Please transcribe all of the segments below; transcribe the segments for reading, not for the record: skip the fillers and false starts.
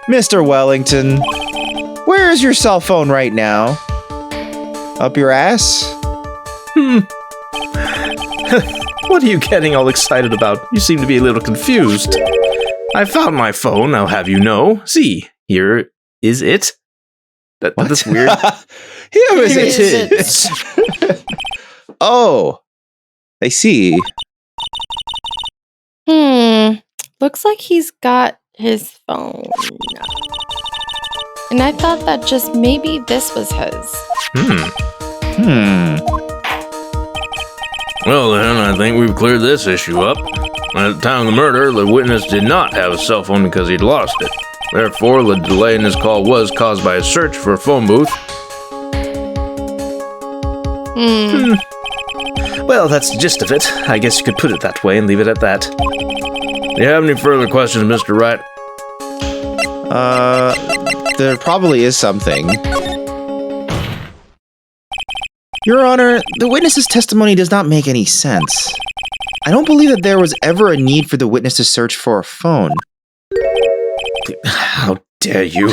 Mr. Wellington, where is your cell phone right now? Up your ass? What are you getting all excited about? You seem to be a little confused. I found my phone, I'll have you know. See, here is it. That's weird. Here is it. Oh, I see. Looks like he's got his phone. And I thought that just maybe this was his. Well then, I think we've cleared this issue up. At the time of the murder, the witness did not have a cell phone because he'd lost it. Therefore, the delay in his call was caused by a search for a phone booth. Well, that's the gist of it. I guess you could put it that way and leave it at that. Do you have any further questions, Mr. Wright? There probably is something. Your Honor, the witness's testimony does not make any sense. I don't believe that there was ever a need for the witness to search for a phone. How dare you?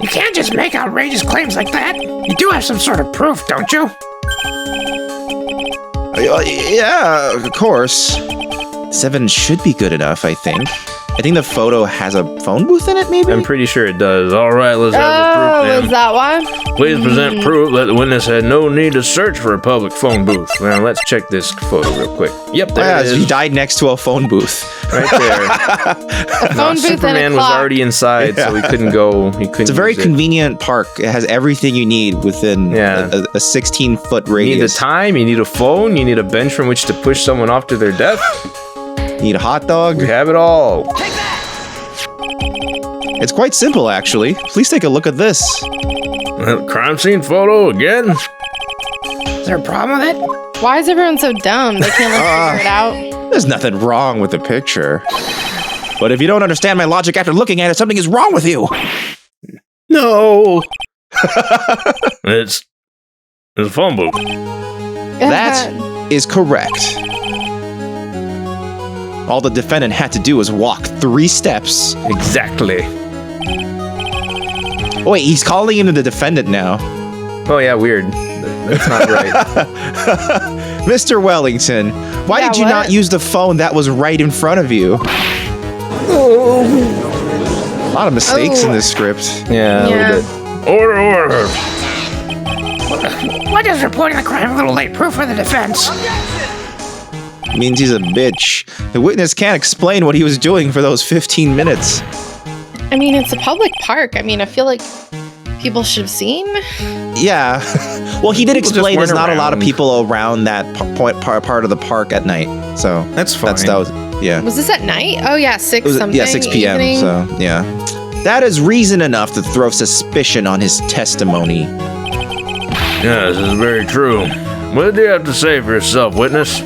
You can't just make outrageous claims like that. You do have some sort of proof, don't you? Yeah, of course. 7 should be good enough, I think. I think the photo has a phone booth in it, maybe? I'm pretty sure it does. All right, let's have the proof then. Is that why? Please present proof that the witness had no need to search for a public phone booth. Now, let's check this photo real quick. Yep, there it is. He died next to a phone booth. Right there. A phone booth Superman and a was clock. already inside, so he couldn't go. It's a very convenient park. It has everything you need within a 16-foot radius. You need the time, you need a phone, you need a bench from which to push someone off to their death. You need a hot dog. We have it all. It's quite simple, actually. Please take a look at this. Crime scene photo again? Is there a problem with it? Why is everyone so dumb? They can't figure it out. There's nothing wrong with the picture. But if you don't understand my logic after looking at it, something is wrong with you. No. It's a phone booth. That is correct. All the defendant had to do was walk 3 steps. Exactly. Oh, wait, he's calling him the defendant now. Oh yeah, weird. That's not right. Mr. Wellington, why did you not use the phone that was right in front of you? A lot of mistakes in this script. Yeah, a little bit. Order. Why does reporting the crime a little late proof for the defense? Means he's a bitch. The witness can't explain what he was doing for those 15 minutes. I mean, it's a public park. I mean, I feel like people should have seen. Yeah. Well, he did People explain just there's weren't not a lot of around. people around that part of the park at night. So That's fine. that was, yeah. Was this at night? Oh, yeah, 6 It was- something. yeah, 6 p.m. evening. So, yeah. That is reason enough to throw suspicion on his testimony. Yeah, this is very true. What do you have to say for yourself, witness?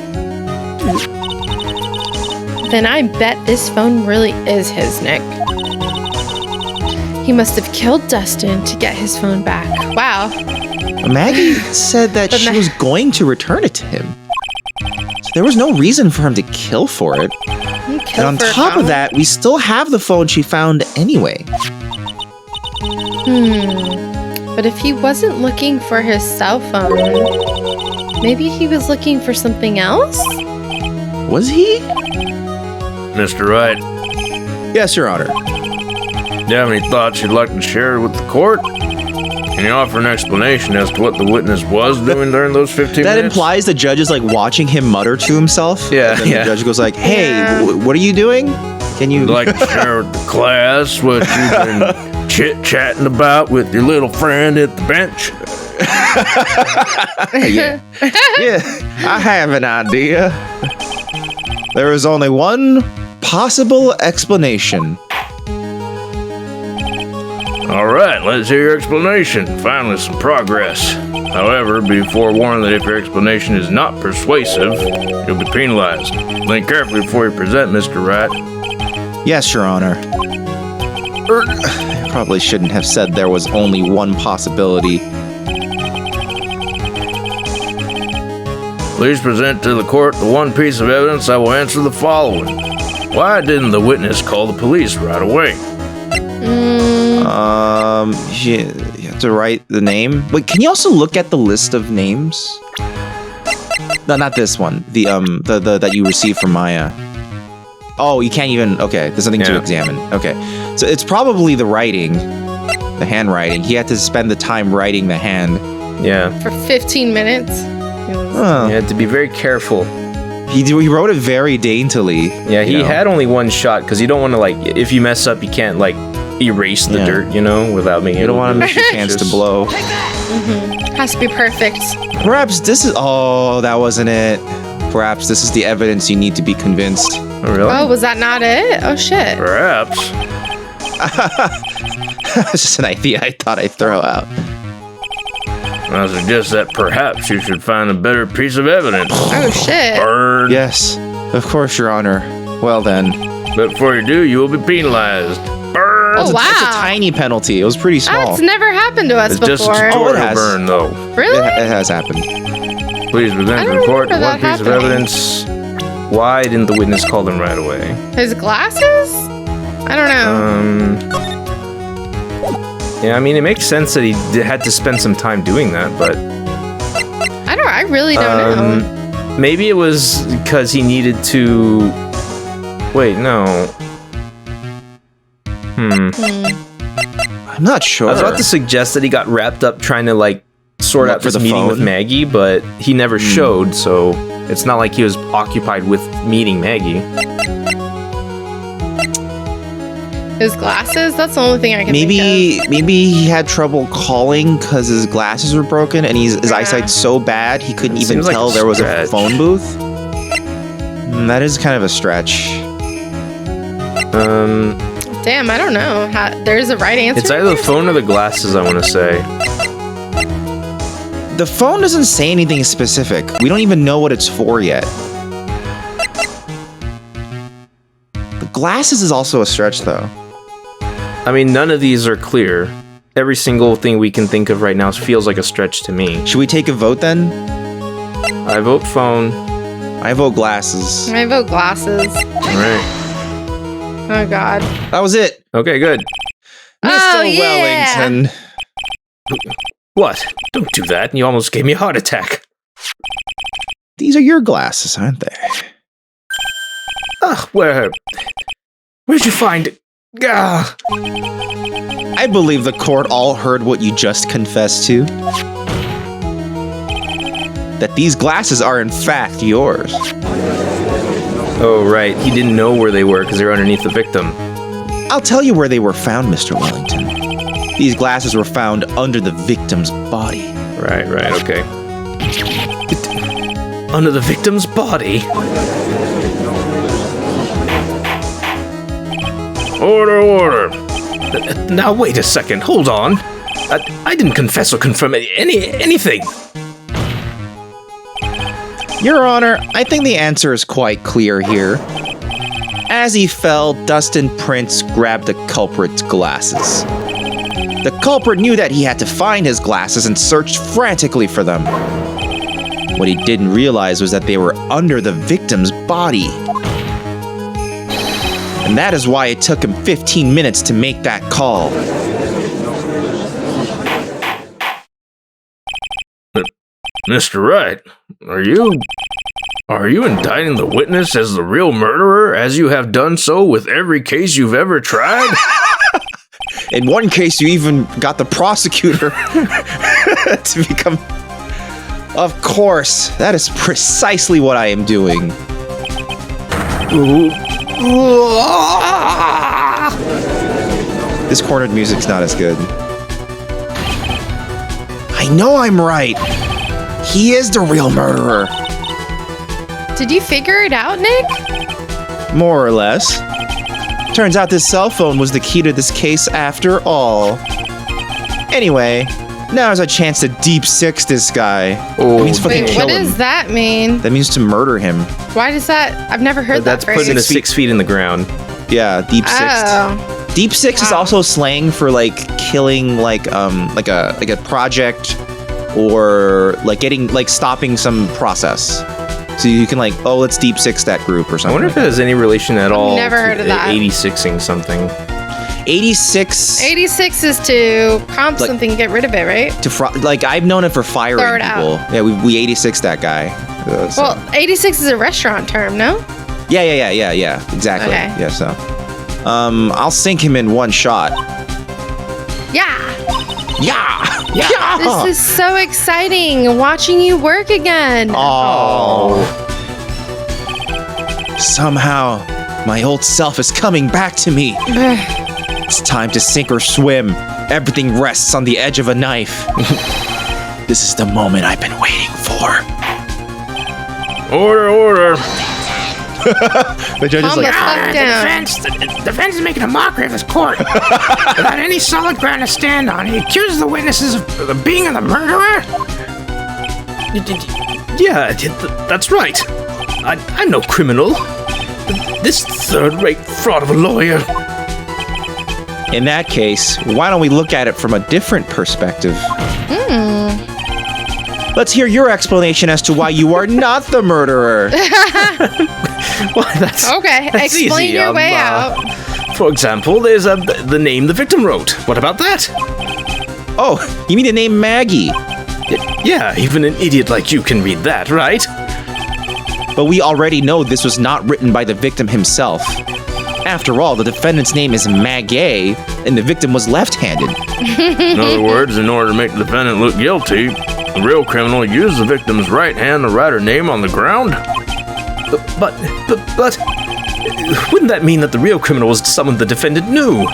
Then I bet this phone really is his, Nick. He must have killed Dustin to get his phone back. Wow. Maggie said that she was going to return it to him. So there was no reason for him to kill for it. And on top of that, we still have the phone she found anyway. But if he wasn't looking for his cell phone, maybe he was looking for something else? Was he? Mr. Wright, Yes, Your Honor. do you have any thoughts you'd like to share with the court? Can you offer an explanation as to what the witness was doing during those 15 That minutes? implies the judge is like watching him mutter to himself. Yeah, And then yeah. the judge goes like, hey, Yeah. what are you doing? Can you... You'd like to share with the class what you've been chit-chatting about with your little friend at the bench? Yeah, I have an idea. There is only one possible explanation. All right, let's hear your explanation. Finally, some progress. However, be forewarned that if your explanation is not persuasive, you'll be penalized. Think carefully before you present, Mr. Wright. Yes, Your Honor. I probably shouldn't have said there was only one possibility. Please present to the court the one piece of evidence that will answer the following. Why didn't the witness call the police right away? You have to write the name. Wait, can you also look at the list of names? No, not this one. The that you received from Maya. Oh, you can't even. Okay, there's nothing to examine. Okay, so it's probably the writing, the handwriting. He had to spend the time writing the hand. Yeah. For 15 minutes. You had to be very careful. He wrote it very daintily. Yeah, he had only one shot because you don't want to, like, if you mess up, you can't, like, erase the dirt, you know, without being able to. You don't want to miss your chance to blow. Has to be perfect. Perhaps this is. Oh, that wasn't it. Perhaps this is the evidence you need to be convinced. Oh, really? Oh, was that not it? Oh, shit. Perhaps. It's just an idea I thought I'd throw out. I suggest that perhaps you should find a better piece of evidence. Oh, shit. Burn. Yes, of course, Your Honor. Well then. But before you do, you will be penalized. Burn. Oh, wow. It's a tiny penalty. It was pretty small. That's never happened to us It's before. just a tutorial burn, though. Really? It has happened. Please present I to don't the court remember one that piece happening. of evidence. Why didn't the witness call them right away? His glasses? I don't know. Yeah, I mean, it makes sense that he had to spend some time doing that, but I really don't know. maybe it was because he needed to. Wait, no. I'm not sure. I was about to suggest that he got wrapped up trying to, like, sort Look out for this the meeting with phone? Maggie, but he never showed, so it's not like he was occupied with meeting Maggie. His glasses? That's the only thing I can think Maybe he had trouble calling because his glasses were broken and his eyesight's so bad he couldn't even Seems like tell a there was a stretch. phone booth. That is kind of a stretch. of. Damn, I don't know. There's a right answer? It's either the phone or the glasses, I want to say. The phone doesn't say anything specific. We don't even know what it's for yet. The glasses is also a stretch, though. I mean, none of these are clear. Every single thing we can think of right now feels like a stretch to me. Should we take a vote then? I vote phone. I vote glasses. I vote glasses. All right. Oh, God. That was it. Okay, good. Mr. Oh, yeah. Wellington. What? Don't do that. You almost gave me a heart attack. These are your glasses, aren't they? Ugh, where'd you find it? Gah. I believe the court all heard what you just confessed to. That these glasses are in fact yours. Oh, right. He didn't know where they were because they were underneath the victim. I'll tell you where they were found, Mr. Wellington. These glasses were found under the victim's body. Right, okay. Under the victim's body? Order. Now, wait a second. Hold on. I didn't confess or confirm anything. Your Honor, I think the answer is quite clear here. As he fell, Dustin Prince grabbed the culprit's glasses. The culprit knew that he had to find his glasses and searched frantically for them. What he didn't realize was that they were under the victim's body. And that is why it took him 15 minutes to make that call. Mr. Wright, are you indicting the witness as the real murderer, as you have done so with every case you've ever tried? In one case, you even got the prosecutor to become... Of course, that is precisely what I am doing. This cornered music's not as good. I know I'm right. He is the real murderer. Did you figure it out, Nick? More or less. Turns out this cell phone was the key to this case after all. Anyway, now there's a chance to deep six this guy. Oh, that means fucking Wait, kill what him. does that mean? That means to murder him. Why does that? I've never heard That's that phrase. putting 6 feet in the ground. Yeah, deep sixed. Oh, Deep six is Wow. also slang for like killing like a project or like stopping some process. So you can like, oh, let's deep six that group or I something. wonder if it has any relation at all. never heard of that. 86ing something. 86. 86 is to prompt Like- something, get rid of it, right? Like I've known it for firing Throw it people. out. Yeah, we 86 that guy. So- Well, 86 is a restaurant term, no? yeah. Exactly. Okay. Yeah. So, I'll sink him in one shot. Yeah. Yeah. This is so exciting, watching you work again. Oh. Somehow, my old self is coming back to me. It's time to sink or swim. Everything rests on the edge of a knife. This is the moment I've been waiting for. Order. The judge is Calm the like, fuck down. The defense is making a mockery of his court. Without any solid ground to stand on, he accuses the witnesses of being the murderer. Yeah, that's right. I'm no criminal. This third-rate fraud of a lawyer. in that case, why don't we look at it from a different perspective? Let's hear your explanation as to why you are not the murderer. Well, that's Okay, that's explain easy. your way out. For example, there's the name the victim wrote. What about that? Oh, you mean the name Maggie? Yeah, even an idiot like you can read that, right? But we already know this was not written by the victim himself. After all, the defendant's name is Maggie, and the victim was left-handed. In other words, in order to make the defendant look guilty, the real criminal used the victim's right hand to write her name on the ground. But wouldn't that mean that the real criminal was someone the defendant knew?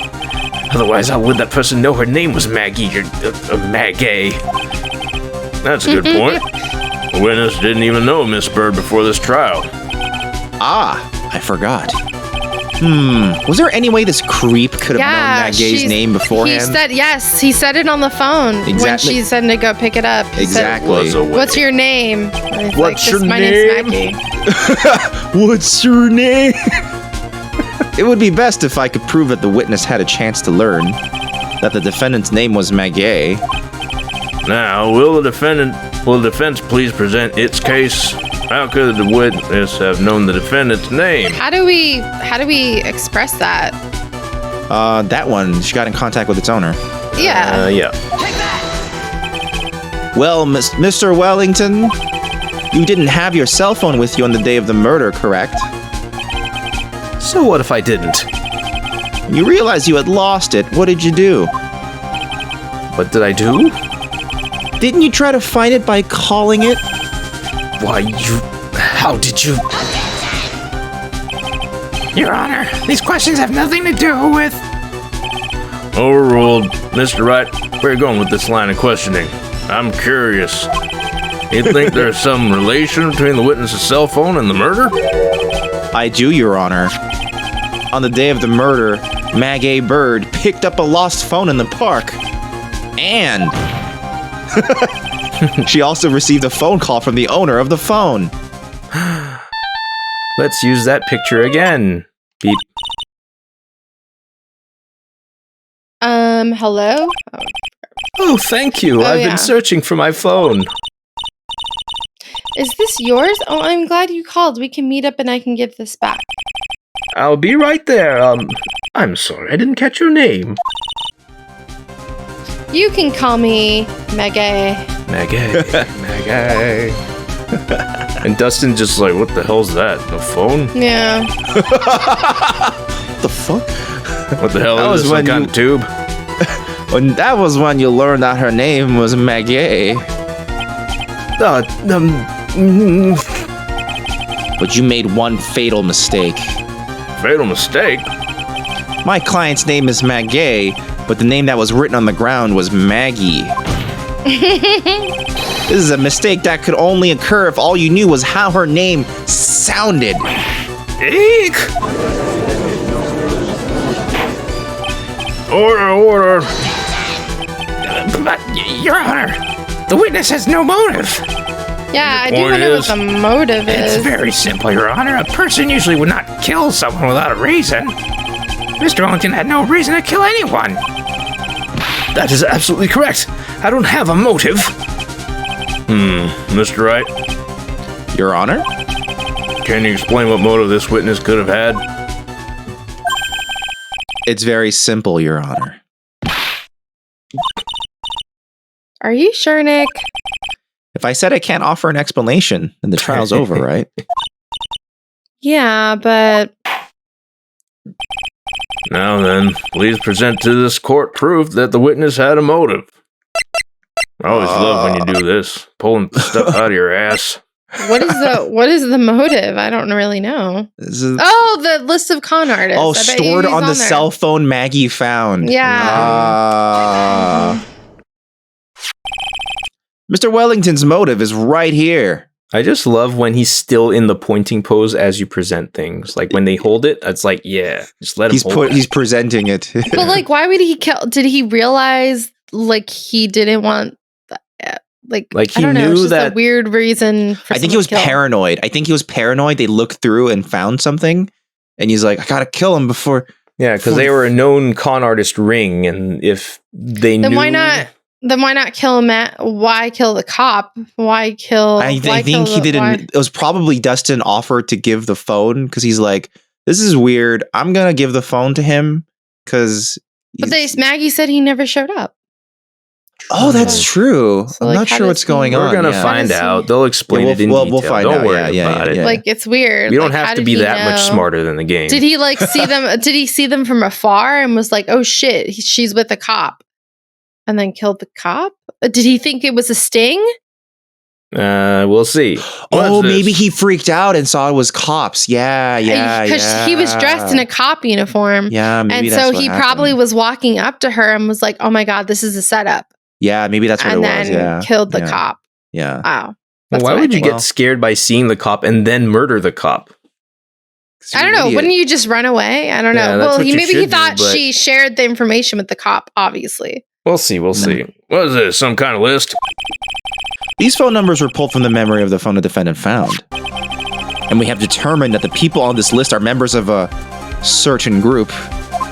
Otherwise, how would that person know her name was Maggie or Maggie? That's a good point. The witness didn't even know Miss Bird before this trial. Ah, I forgot. Was there any way this creep could have known Maggie's name beforehand? He said yes. He said it on the phone when Exactly. she said to go pick it up. He Exactly. said, "What's your name?" And he's What's your My name?" name's Maggie. What's your name? It would be best if I could prove that the witness had a chance to learn that the defendant's name was Maggie. Now, will the defense please present its case? How could the witness have known the defendant's name? How do we express that? That one, she got in contact with its owner. Yeah. Yeah. Well, Mr. Wellington, you didn't have your cell phone with you on the day of the murder, correct? So what if I didn't? When you realized you had lost it, what did you do? What did I do? Didn't you try to find it by calling it? Why, how did you... Your Honor, these questions have nothing to do with... Overruled. Mr. Wright, where are you going with this line of questioning? I'm curious. You think there's some relation between the witness's cell phone and the murder? I do, Your Honor. On the day of the murder, Maggie Bird picked up a lost phone in the park. And she also received a phone call from the owner of the phone. Let's use that picture again. Beep. Hello? Oh, thank you. I've yeah. been searching for my phone. Is this yours? Oh, I'm glad you called. We can meet up and I can give this back. I'll be right there. I'm sorry, I didn't catch your name. You can call me Maggie. Maggie. Maggie. And Dustin just like, what the hell's that? The phone? Yeah. The fuck? What the hell That was is this, some when kind of tube? When that was when you learned that her name was Maggie. But you made one fatal mistake. Fatal mistake? My client's name is Maggie, but the name that was written on the ground was Maggie. This is a mistake that could only occur if all you knew was how her name sounded. Eek! Order. But, Your Honor, the witness has no motive. Yeah, I do point wonder what is- the motive It's is. very simple, Your Honor. A person usually would not kill someone without a reason. Mr. Wellington had no reason to kill anyone. That is absolutely correct. I don't have a motive. Mr. Wright? Your Honor? Can you explain what motive this witness could have had? It's very simple, Your Honor. Are you sure, Nick? If I said I can't offer an explanation, then the trial's over, right? Yeah, but... Now then, please present to this court proof that the witness had a motive. I always love when you do this, pulling stuff out of your ass. What is the motive? I don't really know. The list of con artists. Oh, stored on the cell phone Maggie found. Yeah. Mr. Wellington's motive is right here. I just love when he's still in the pointing pose as you present things. Like when they hold it, it's like, yeah, just let him hold it. He's presenting it. But like, why would he kill? Did he realize like he didn't want? Like he I don't know, knew it's just that a weird reason. For I think he was paranoid. They looked through and found something, and he's like, I gotta kill him before. Yeah, because they were a known con artist ring, and if they knew, why not? Then why not kill Matt? Why kill the cop? Why kill? I think he didn't. It was probably Dustin offered to give the phone because he's like, this is weird. I'm gonna give the phone to him because. But Maggie said he never showed up. Oh, that's true. So, I'm not sure what's going on. We're gonna find out. They'll explain it in detail. We'll find out. Don't worry about it. Like it's weird. We don't have to be that much smarter than the game. Did he like see them? Did he see them from afar and was like, "Oh shit, she's with a cop," and then killed the cop? Did he think it was a sting? We'll see. Maybe he freaked out and saw it was cops. Yeah. Because he was dressed in a cop uniform. Yeah, maybe and so he probably was walking up to her and was like, "Oh my god, this is a setup." Yeah, maybe that's what it was. And then killed the cop. Yeah. Wow. Well, why would you get scared by seeing the cop and then murder the cop? I don't know. Wouldn't you just run away? I don't know. Well, maybe he thought she shared the information with the cop, obviously. We'll see. We'll see. What is this? Some kind of list? These phone numbers were pulled from the memory of the phone the defendant found. And we have determined that the people on this list are members of a certain group.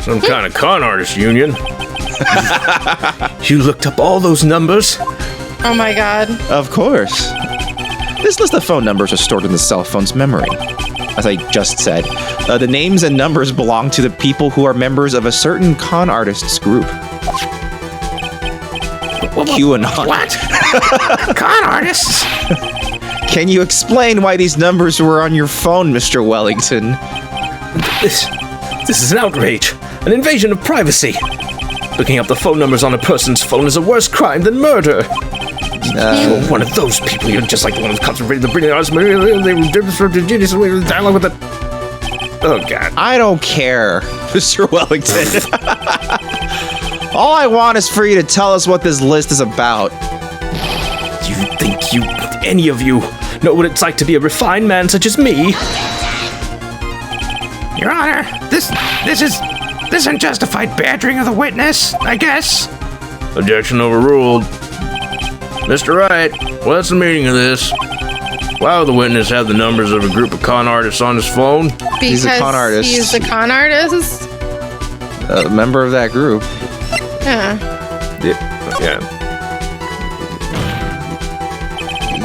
Some kind of con artist union. You looked up all those numbers? Oh my god. Of course. This list of phone numbers are stored in the cell phone's memory. As I just said, the names and numbers belong to the people who are members of a certain con artists group. QAnon. What? Con artists? Can you explain why these numbers were on your phone, Mr. Wellington? This is an outrage. An invasion of privacy. Looking up the phone numbers on a person's phone is a worse crime than murder. You're one of those people. You're just like the one who's concentrated the brilliant arts. They were disrupted genius dialogue with it. Oh, God. I don't care, Mr. Wellington. All I want is for you to tell us what this list is about. Do you think any of you, know what it's like to be a refined man such as me? Your Honor, this unjustified badgering of the witness, I guess. Objection overruled. Mr. Wright, what's the meaning of this? Why would the witness have the numbers of a group of con artists on his phone? Because he's a con artist. He's a con artist? A member of that group. Yeah.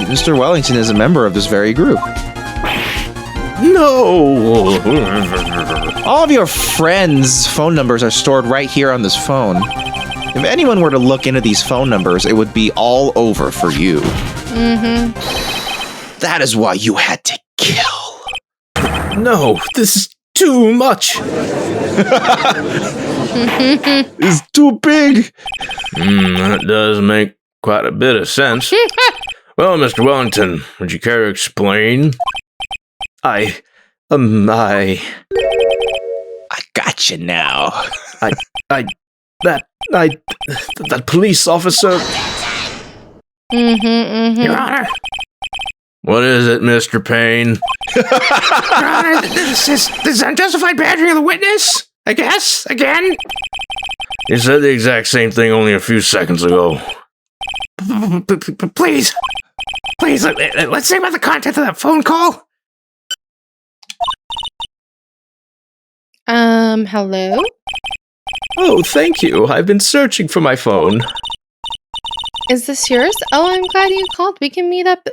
Mr. Wellington is a member of this very group. No! All of your friends' phone numbers are stored right here on this phone. If anyone were to look into these phone numbers, it would be all over for you. Mm-hmm. That is why you had to kill. No, this is too much. It's too big. That does make quite a bit of sense. Well, Mr. Wellington, would you care to explain? I got you now. That police officer. Your Honor. What is it, Mr. Payne? Your Honor, this is unjustified badgering of the witness, I guess, again. You said the exact same thing only a few seconds ago. Please, let's say about the content of that phone call. Hello? Oh, thank you. I've been searching for my phone. Is this yours? Oh, I'm glad you called. We can meet up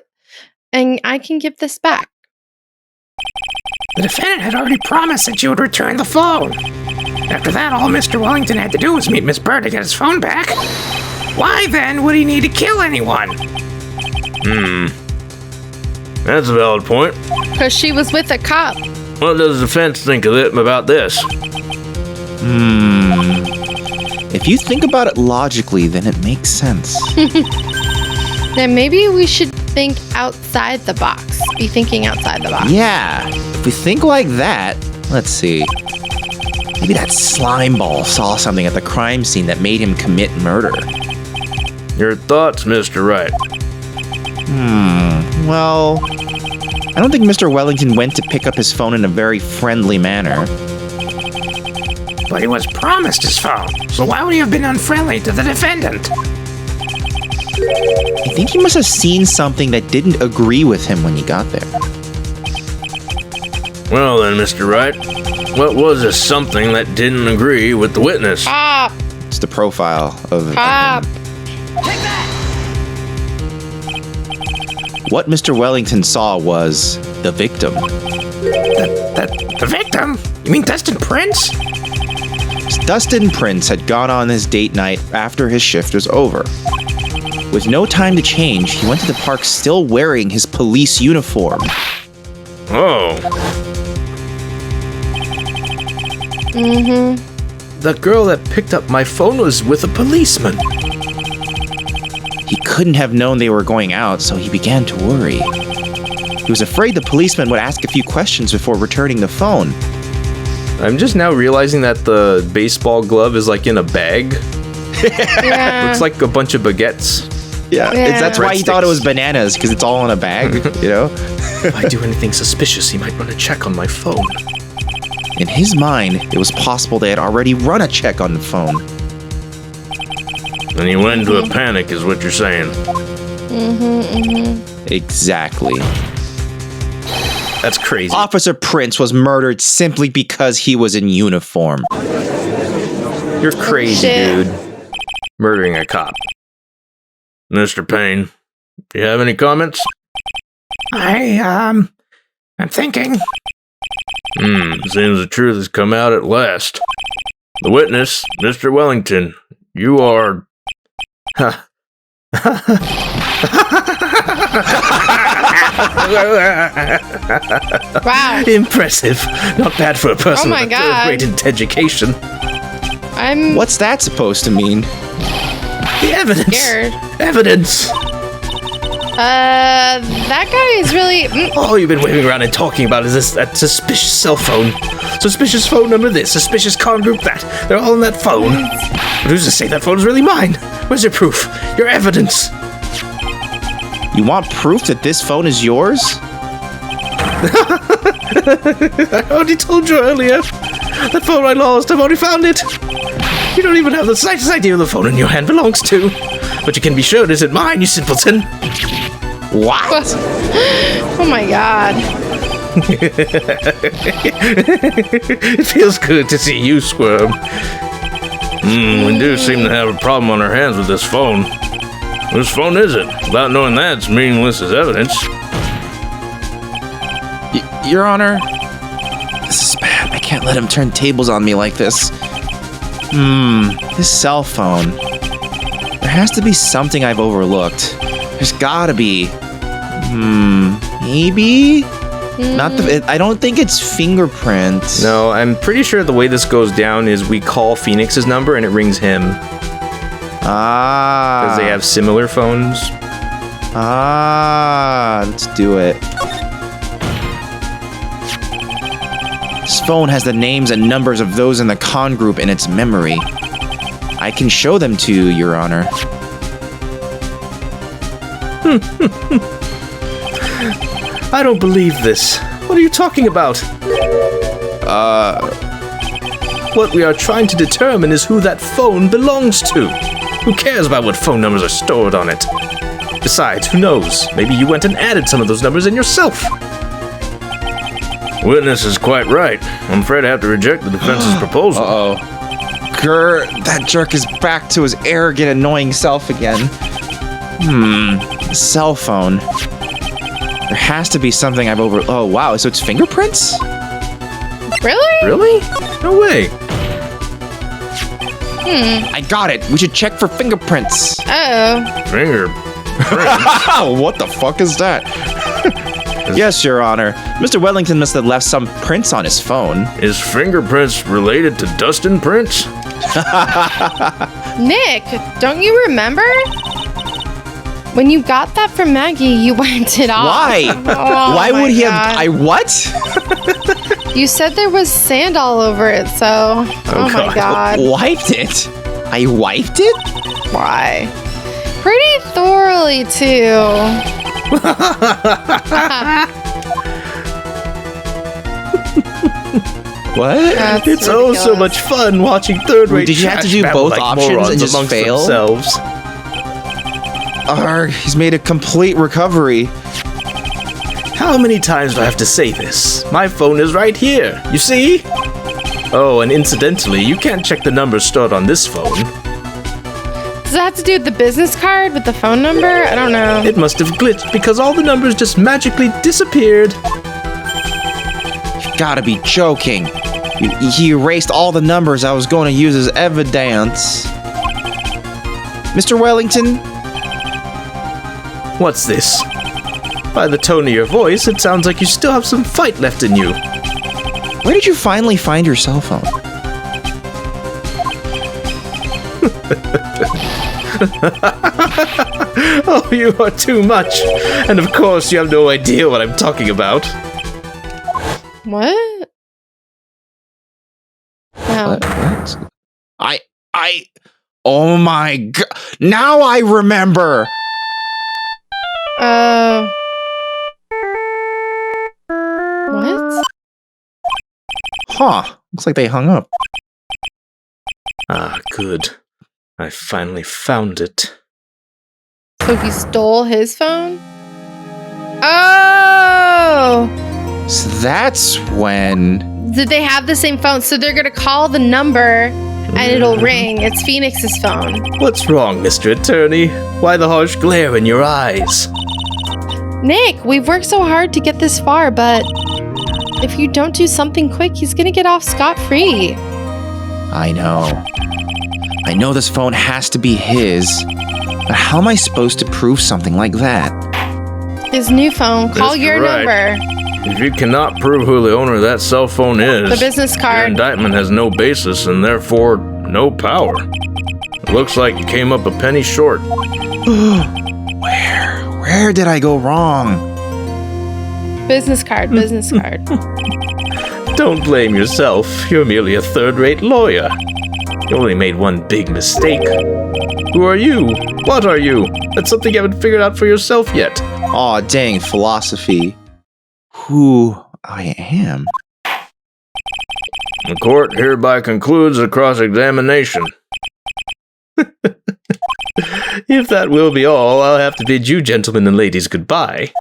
and I can give this back. The defendant had already promised that you would return the phone. After that, all Mr. Wellington had to do was meet Miss Bird to get his phone back. Why then would he need to kill anyone? That's a valid point. Because she was with a cop. What does the defense think of it about this? If you think about it logically, then it makes sense. Then maybe we should think outside the box. Be thinking outside the box. Yeah, if we think like that, let's see. Maybe that slime ball saw something at the crime scene that made him commit murder. Your thoughts, Mr. Wright? Well, I don't think Mr. Wellington went to pick up his phone in a very friendly manner. But he was promised his phone, so why would he have been unfriendly to the defendant? I think he must have seen something that didn't agree with him when he got there. Well then, Mr. Wright, what was this something that didn't agree with the witness? Cop! It's the profile of Cop! What Mr. Wellington saw was the victim. The victim? You mean Dustin Prince? Dustin Prince had gone on his date night after his shift was over. With no time to change, he went to the park still wearing his police uniform. Oh. The girl that picked up my phone was with a policeman. He couldn't have known they were going out, so he began to worry. He was afraid the policeman would ask a few questions before returning the phone. I'm just now realizing that the baseball glove is like in a bag. Yeah. Looks like a bunch of baguettes. Yeah, Yeah. that's why he thought it was bananas, because it's all in a bag, you know? If I do anything suspicious, he might run a check on my phone. In his mind, it was possible they had already run a check on the phone. And he went into a panic, is what you're saying. Exactly. That's crazy. Officer Prince was murdered simply because he was in uniform. You're crazy, shit. dude. Murdering a cop. Mr. Payne, do you have any comments? I'm thinking. Seems the truth has come out at last. The witness, Mr. Wellington, you are... Wow. Impressive. Not bad for a person Oh my with a God. third-rate education. I'm What's that supposed to mean? The evidence. scared. Evidence. That guy is really... All you've been waving around and talking about is that suspicious cell phone. Suspicious phone number this, suspicious con group that. They're all in that phone. But who's to say that phone's really mine? Where's your proof? Your evidence? You want proof that this phone is yours? I already told you earlier. That phone I lost, I've already found it. You don't even have the slightest idea who the phone in your hand belongs to. But you can be sure it isn't mine, you simpleton. What? Oh my god. It feels good to see you squirm. We do seem to have a problem on our hands with this phone. Whose phone is it? Without knowing that, it's meaningless as evidence. Your Honor, this is bad. I can't let him turn tables on me like this. This cell phone. There has to be something I've overlooked. There's gotta be. Maybe? Not the. I don't think it's fingerprints. No, I'm pretty sure the way this goes down is we call Phoenix's number and it rings him. Because they have similar phones. Let's do it. This phone has the names and numbers of those in the con group in its memory. I can show them to you, Your Honor. I don't believe this. What are you talking about? What we are trying to determine is who that phone belongs to. Who cares about what phone numbers are stored on it? Besides, who knows? Maybe you went and added some of those numbers in yourself. Witness is quite right. I'm afraid I have to reject the defense's proposal. Uh-oh. Grr, that jerk is back to his arrogant, annoying self again. Cell phone. There has to be something I've over... Oh, wow. So it's fingerprints? Really? Really? No way. I got it. We should check for fingerprints. Oh. Fingerprints? What the fuck is that? Yes, Your Honor. Mr. Wellington must have left some prints on his phone. Is fingerprints related to Dustin Prince? Nick, don't you remember? When you got that from Maggie, you wiped it off. Why? Oh, Why my would he God. have... what? You said there was sand all over it, so... Oh, my God. Wiped it? I wiped it? Why? Pretty thoroughly, too. What? That's It's so ridiculous. much fun watching third-rate Did you have to do trash babble both like options morons and just amongst fail? themselves. Arrgh, he's made a complete recovery. How many times do I have to say this? My phone is right here, you see? Oh, and incidentally, you can't check the numbers stored on this phone. Does that have to do with the business card with the phone number? I don't know. It must have glitched because all the numbers just magically disappeared. You gotta be joking. He erased all the numbers I was going to use as evidence. Mr. Wellington? What's this? By the tone of your voice, it sounds like you still have some fight left in you. Where did you finally find your cell phone? Oh, you are too much. And of course, you have no idea what I'm talking about. What? No. What? Oh my god. Now I remember. What? Huh. Looks like they hung up. Ah, good. I finally found it. So he stole his phone? Oh! So that's when... Did they have the same phone? So they're gonna call the number and it'll ring. It's Phoenix's phone. What's wrong, Mr. Attorney? Why the harsh glare in your eyes? Nick, we've worked so hard to get this far, but if you don't do something quick, he's gonna get off scot-free. I know. I know this phone has to be his, but how am I supposed to prove something like that? His new phone. Call Mr. your Wright. number. If you cannot prove who the owner of that cell phone is, The business your card. indictment has no basis and therefore no power. It looks like you came up a penny short. Where did I go wrong? Business card. Business card. Don't blame yourself. You're merely a third-rate lawyer. You only made one big mistake. Who are you? What are you? That's something you haven't figured out for yourself yet. Aw, dang, philosophy. Who I am? The court hereby concludes the cross-examination. If that will be all, I'll have to bid you gentlemen and ladies goodbye.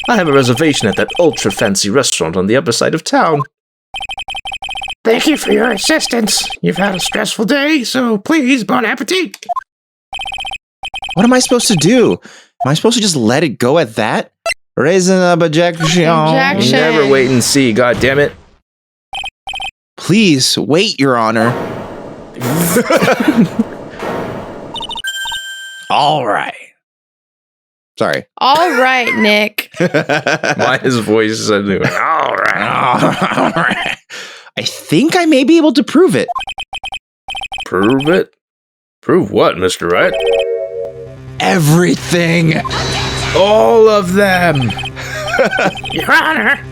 I have a reservation at that ultra-fancy restaurant on the upper side of town. Thank you for your assistance. You've had a stressful day, so please, bon appetit. What am I supposed to do? Am I supposed to just let it go at that? Raising up objection. Objection. Never wait and see, goddammit. Please, wait, Your Honor. All right. Sorry. All right, Nick. Why his voice is anyway. All right. All right. I think I may be able to prove it. Prove it? Prove what, Mr. Wright? Everything. All of them. Your Honor,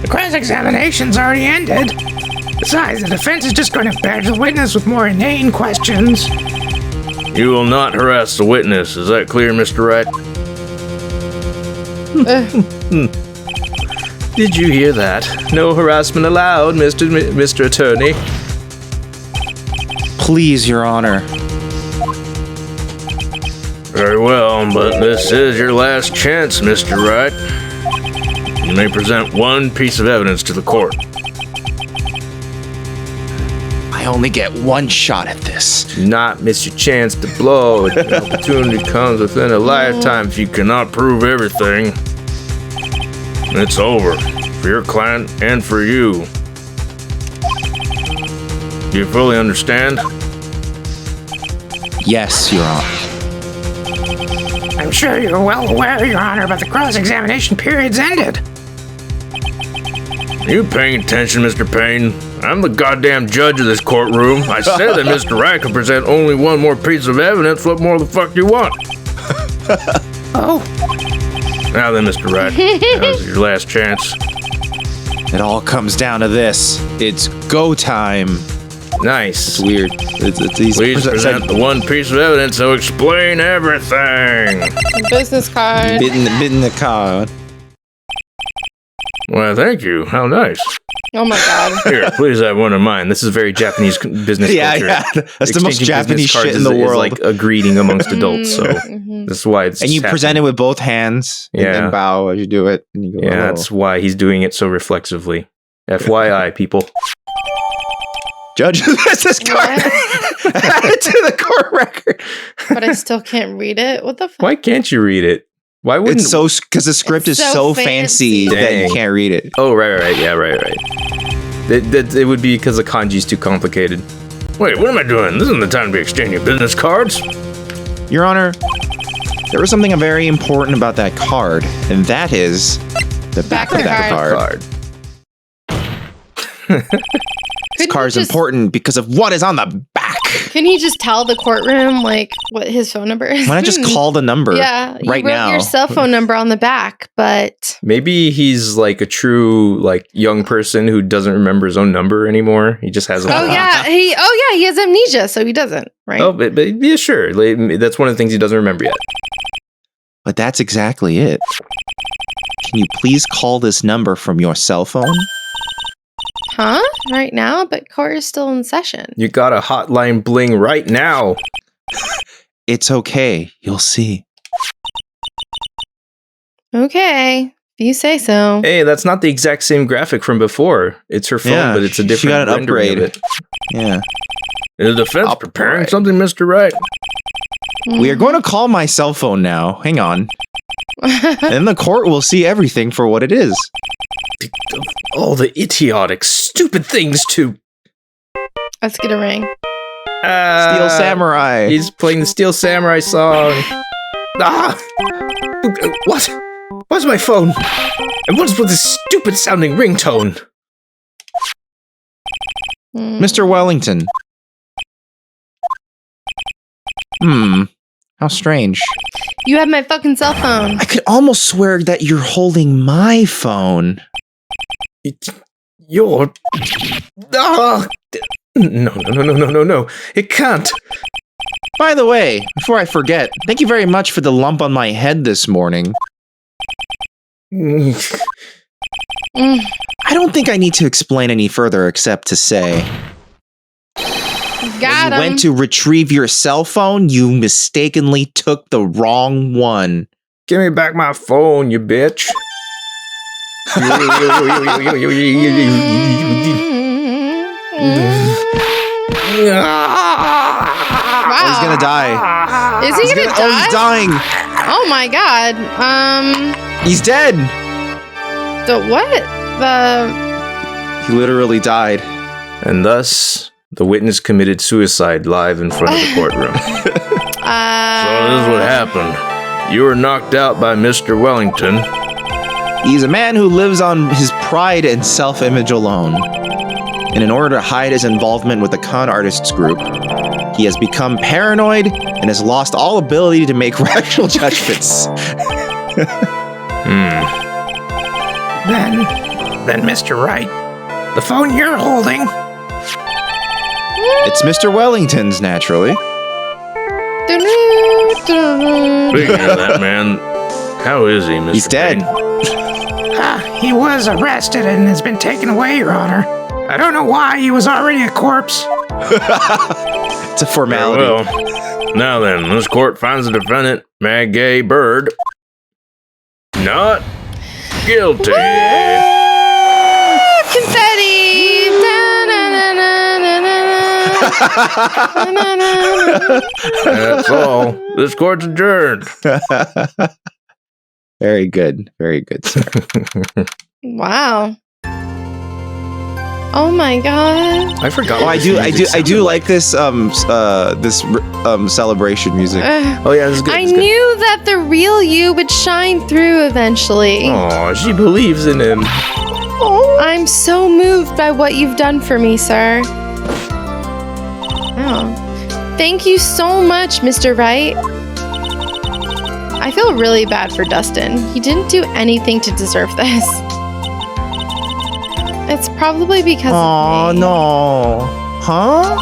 the cross-examination's already ended. Besides, the defense is just going to badger the witness with more inane questions. You will not harass the witness. Is that clear, Mr. Wright? Did you hear that? No harassment allowed, Mr. Attorney. Please, Your Honor. Very well, but this is your last chance, Mr. Wright. You may present one piece of evidence to the court. I only get one shot at this. Do not miss your chance to blow. An opportunity comes within a lifetime. If you cannot prove everything, It's over. For your client and for you. Do you fully understand? Yes, Your Honor. I'm sure you're well aware, Your Honor, but the cross-examination period's ended. Are you paying attention, Mr. Payne? I'm the goddamn judge of this courtroom. I said that Mr. Wright could present only one more piece of evidence. What more the fuck do you want? Oh. Now then, Mr. Wright, now's your last chance. It all comes down to this. It's go time. Nice. It's weird. Please present the one piece of evidence to explain everything. Business card. Bit in the card. Well, thank you. How nice. Oh my god. Here, please have one of mine. This is very Japanese business culture. Yeah. That's the most Japanese shit in the world. Is like a greeting amongst adults, so that's why it's. And you present it with both hands and bow as you do it. And you go, yeah, that's why he's doing it so reflexively. FYI, people. Judge the business card. Add it to the court record. But I still can't read it. What the fuck? Why can't you read it? Why wouldn't? It's so because the script is so fancy that you can't read it. Oh, right. Yeah, right. It would be because the kanji's too complicated. Wait, what am I doing? This isn't the time to be exchanging business cards. Your Honor, there was something very important about that card, and that is the back of that card. This card is important because of what is on the back. Can you just tell the courtroom like what his phone number is? Why not just call the number? Yeah, right you wrote now. Your cell phone number on the back, but maybe he's like a true like young person who doesn't remember his own number anymore. He just has. He has amnesia, so he doesn't. Right? Oh, but yeah, sure. Like, that's one of the things he doesn't remember yet. But that's exactly it. Can you please call this number from your cell phone? Huh? Right now? But court is still in session. You got a hotline bling right now. It's okay. You'll see. Okay. If you say so. Hey, that's not the exact same graphic from before. It's her phone, but it's a different. She got an upgrade. Of it. Yeah. Is the defense preparing something, Mr. Wright? We are going to call my cell phone now. Hang on. And the court will see everything for what it is. All the idiotic, stupid things to... Let's get a ring. Steel Samurai. He's playing the Steel Samurai song. Ah! What? What's my phone? And what's with this stupid sounding ringtone? Mr. Wellington. How strange. You have my fucking cell phone. I could almost swear that you're holding my phone. You're... No. It can't. By the way, before I forget, thank you very much for the lump on my head this morning. I don't think I need to explain any further except to say... Got him. When you went to retrieve your cell phone, you mistakenly took the wrong one. Give me back my phone, you bitch. Wow. He's gonna die. Is he gonna die? Oh, he's dying. Oh my god. He's dead. The what? He literally died. And thus, the witness committed suicide live in front of the courtroom. So this is what happened. You were knocked out by Mr. Wellington. He's a man who lives on his pride and self-image alone. And in order to hide his involvement with the con artists group, he has become paranoid and has lost all ability to make rational judgments. Then, Mr. Wright, the phone you're holding... It's Mr. Wellington's, naturally. Speaking of that man, how is he, Mr. He's dead. He was arrested and has been taken away, Your Honor. I don't know why he was already a corpse. It's a formality. Well, now then, this court finds the defendant, Maggie Bird, not guilty. Confetti! That's all. This court's adjourned. Very good. Very good, sir. Wow. Oh my god. I forgot. Oh, what I this do music like this celebration music. Oh yeah, this is good. I this is good. knew that the real you would shine through eventually. Aw, she believes in him. I'm so moved by what you've done for me, sir. Oh. Thank you so much, Mr. Wright. I feel really bad for Dustin. He didn't do anything to deserve this. It's probably because Oh of me. no. Huh?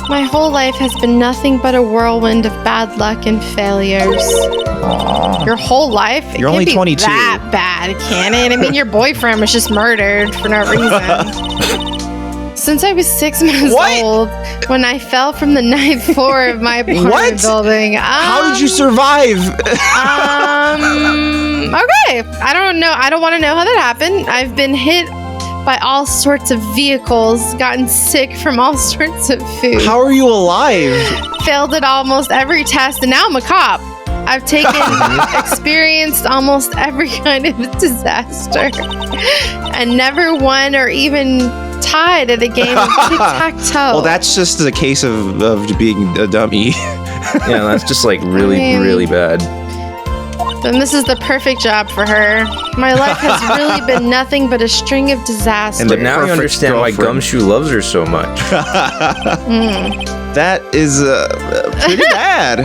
My whole life has been nothing but a whirlwind of bad luck and failures. Aw. Your whole life? It You're can't only be 22. that bad, can it? I mean, your boyfriend was just murdered for no reason. Since I was 6 months What? old, when I fell from the 9th floor of my apartment What? building. How did you survive? Okay. I don't know. I don't want to know how that happened. I've been hit by all sorts of vehicles, gotten sick from all sorts of food, How are you alive? failed at almost every test, and now I'm a cop. I've experienced almost every kind of disaster and never won or even tied at a game of tic-tac-toe. Well, that's just a case of being a dummy. Yeah, that's just like really, I mean- really bad. Then this is the perfect job for her. My life has really been nothing but a string of disasters. And But now you perfect understand why girlfriend. Gumshoe loves her so much. That is pretty bad.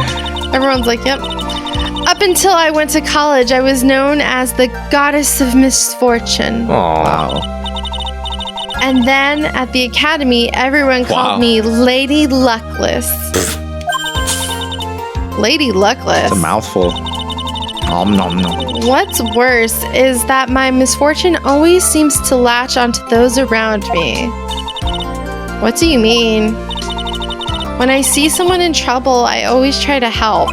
Everyone's like, yep. Up until I went to college, I was known as the goddess of misfortune. Aw. Wow. And then at the academy, everyone Wow. called me Lady Luckless. Lady Luckless. It's a mouthful. Nom nom nom. What's worse is that my misfortune always seems to latch onto those around me. What do you mean? When I see someone in trouble, I always try to help.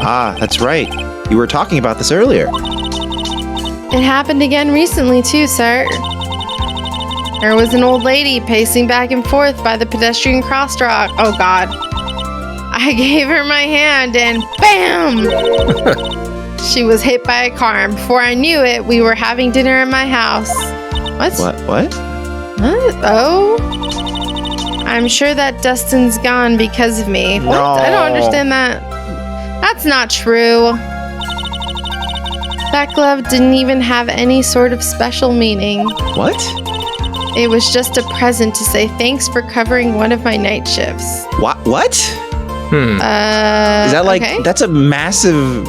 Ah, that's right. You were talking about this earlier. It happened again recently too, sir. There was an old lady pacing back and forth by the pedestrian crosswalk. Oh god. I gave her my hand and BAM! She was hit by a car, and before I knew it, we were having dinner at my house. What? What? What? Oh? I'm sure that Dustin's gone because of me. What? I don't No. understand that. That's not true. That glove didn't even have any sort of special meaning. What? It was just a present to say thanks for covering one of my night shifts. What? Hmm. Is that like okay. that's a massive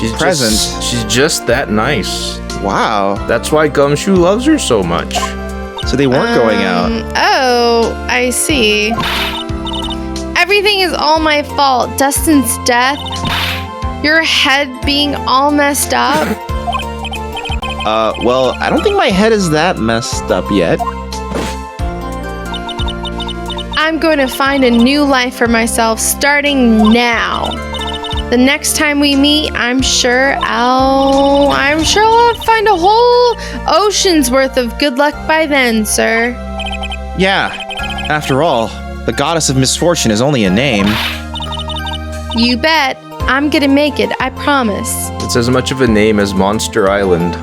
She's present? She's just that nice. Wow. That's why Gumshoe loves her so much. So they weren't going out. Oh, I see. Everything is all my fault. Dustin's death, your head being all messed up. Well, I don't think my head is that messed up yet. I'm going to find a new life for myself starting now. The next time we meet, I'm sure I'll find a whole ocean's worth of good luck by then, sir. Yeah. After all, the goddess of misfortune is only a name. You bet. I'm gonna make it, I promise. It's as much of a name as Monster Island.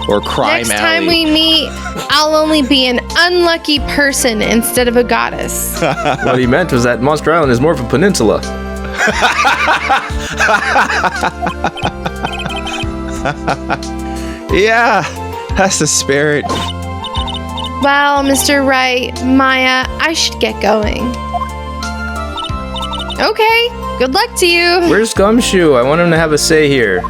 Or Crime Next Alley. time we meet, I'll only be an unlucky person instead of a goddess. What he meant was that Monster Island is more of a peninsula. Yeah, that's the spirit. Well, Mr. Wright, Maya, I should get going. Okay, good luck to you. Where's Gumshoe? I want him to have a say here.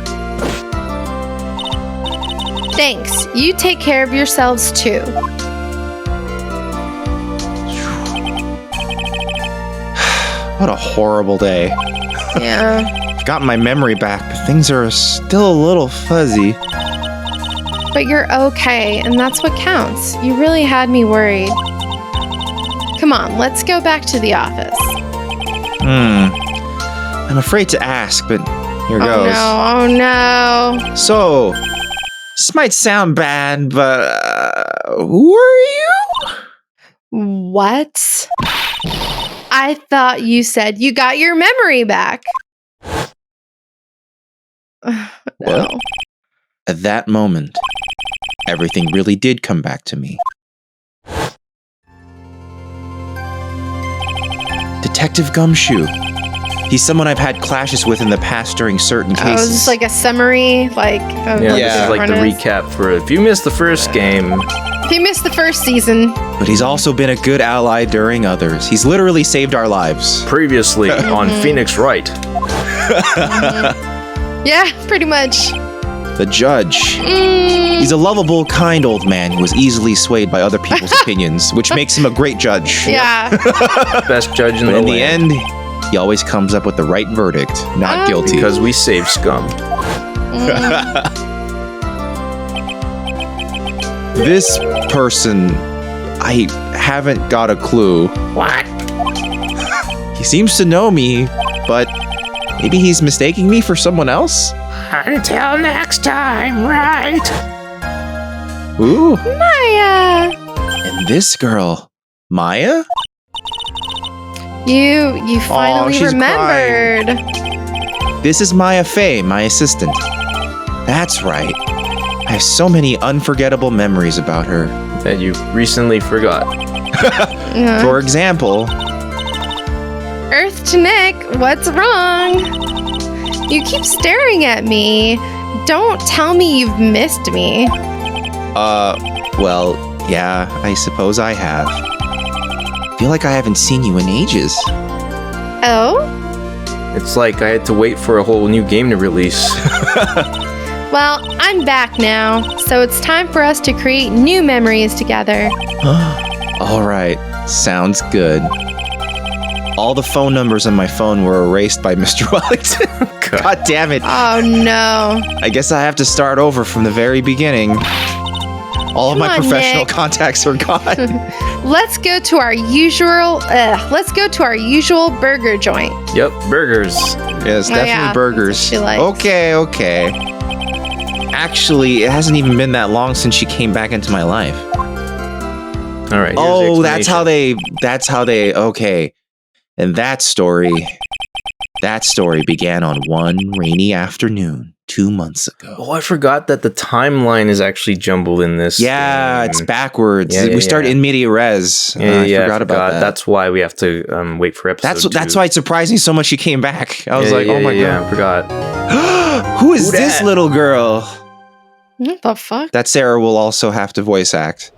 Thanks. You take care of yourselves too. What a horrible day. Yeah. I've got my memory back, but things are still a little fuzzy. But you're okay, and that's what counts. You really had me worried. Come on, let's go back to the office. I'm afraid to ask, but here goes. Oh no. So, this might sound bad, but who are you? What? I thought you said you got your memory back. No. At that moment, everything really did come back to me. Detective Gumshoe. He's someone I've had clashes with in the past during certain Oh, cases. is this like a summary? Like, of Yeah, what this the is like the difference is? recap for if you missed the first game. If you missed the first season, But he's also been a good ally during others. He's literally saved our lives. Previously on Phoenix Wright. yeah, pretty much. The judge. He's a lovable, kind old man who is easily swayed by other people's opinions, which makes him a great judge. Yeah. Best judge in But the in the land. end, he always comes up with the right verdict, not guilty. Because we save scum. This person, I haven't got a clue. What? He seems to know me, but maybe he's mistaking me for someone else? Until next time, right? Ooh, Maya. and this girl, Maya? You finally she's remembered. This is Maya Fey, my assistant. That's right. I have so many unforgettable memories about her. That you recently forgot. Yeah. For example, Earth to Nick, what's wrong? You keep staring at me. Don't tell me you've missed me. well, yeah, I suppose I have. I feel like I haven't seen you in ages. Oh? It's like I had to wait for a whole new game to release. Well, I'm back now, so it's time for us to create new memories together. All right, sounds good. All the phone numbers on my phone were erased by Mr. Wellington. God damn it. Oh no. I guess I have to start over from the very beginning. All of my Come on, professional Nick. contacts are gone. Let's go to our usual burger joint. Yep, burgers. Yes, definitely yeah, burgers. that's what she likes. Okay. Actually, it hasn't even been that long since she came back into my life. All right. here's the Oh, that's explanation. how they, okay. And that story began on one rainy afternoon 2 months ago. Oh, I forgot that the timeline is actually jumbled in this. Yeah, game. it's backwards. Yeah, We start yeah. in media res. Yeah, I forgot about that. That's why we have to wait for episode. That's 2. why it surprised me so much she came back. I was Yeah, like, yeah, oh my yeah, god. I forgot. Who is Who this dat? little girl? What the fuck? That Sarah will also have to voice act.